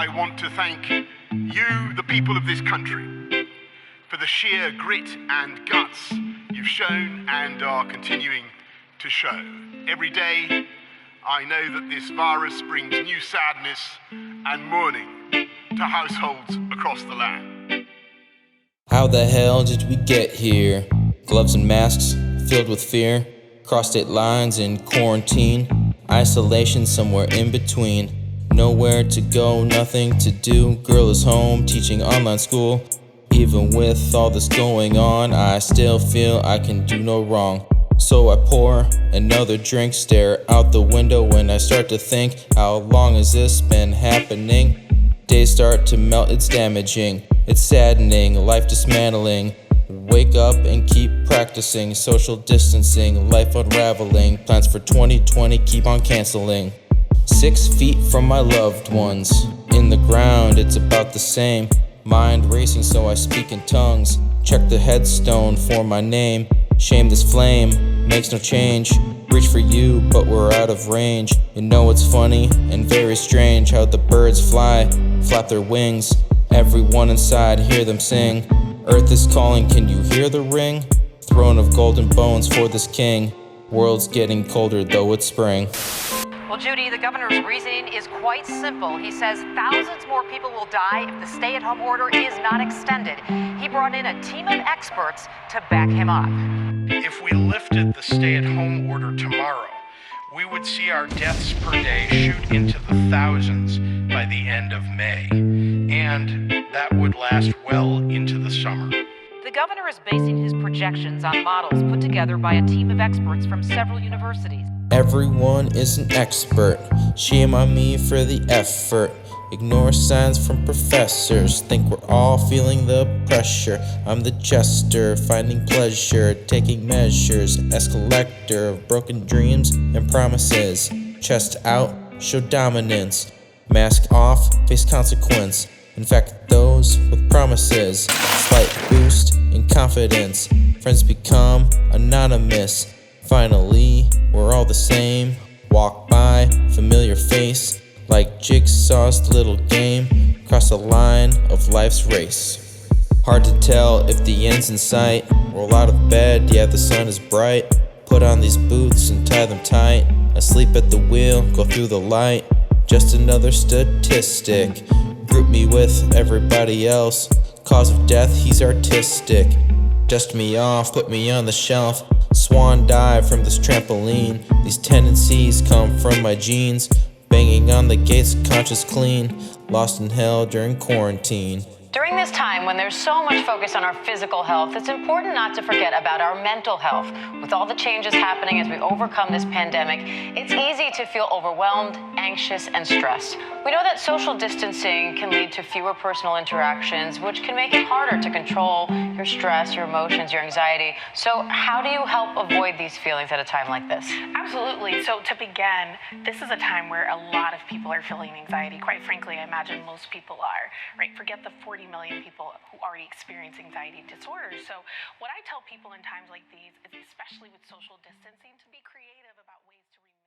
I want to thank you, the people of this country, for the sheer grit and guts you've shown and are continuing to show. Every day, I know that this virus brings new sadness and mourning to households across the land. How the hell did we get here? Gloves and masks filled with fear, cross state lines in quarantine, isolation somewhere in between. Nowhere to go, nothing to do. Girl is home, teaching online school. Even with all this going on, I still feel I can do no wrong. So I pour another drink, stare out the window when I start to think, how long has this been happening? Days start to melt, it's damaging, it's saddening, life dismantling. Wake up and keep practicing social distancing, life unraveling. Plans for 2020 keep on canceling. 6 feet from my loved ones, in the ground it's about the same. Mind racing so I speak in tongues, check the headstone for my name. Shame this flame makes no change, reach for you but we're out of range. You know it's funny and very strange how the birds fly, flap their wings. Everyone inside hear them sing. Earth is calling, can you hear the ring? Throne of golden bones for this king. World's getting colder though it's spring. Well, Judy, the governor's reasoning is quite simple. He says thousands more people will die if the stay-at-home order is not extended. He brought in a team of experts to back him up. If we lifted the stay-at-home order tomorrow, we would see our deaths per day shoot into the thousands by the end of May. And that would last well into the summer. The governor is basing his projections on models put together by a team of experts from several universities. Everyone is an expert, shame on me for the effort. Ignore signs from professors, think we're all feeling the pressure. I'm the jester, finding pleasure, taking measures, as collector of broken dreams and promises. Chest out, show dominance, mask off, face consequence. Infect those with promises, slight boost in confidence. Friends become anonymous. Finally, we're all the same. Walk by, familiar face, like Jigsaw's little game. Cross the line of life's race. Hard to tell if the end's in sight. Roll out of bed, yeah the sun is bright. Put on these boots and tie them tight. Asleep at the wheel, go through the light. Just another statistic. Group me with everybody else. Cause of death, he's artistic. Dust me off, put me on the shelf. Swan dive from this trampoline. These tendencies come from my genes. Banging on the gates, conscious clean. Lost in hell during quarantine. During this time when there's so much focus on our physical health, it's important not to forget about our mental health. With all the changes happening as we overcome this pandemic, it's easy to feel overwhelmed, anxious, and stressed. We know that social distancing can lead to fewer personal interactions, which can make it harder to control your stress, your emotions, your anxiety. So how do you help avoid these feelings at a time like this? Absolutely. So to begin, this is a time where a lot of people are feeling anxiety. Quite frankly, I imagine most people are, right? Forget the 40 million people who already experience anxiety disorders. So what I tell people in times like these is, especially with social distancing, to be creative about ways to remain.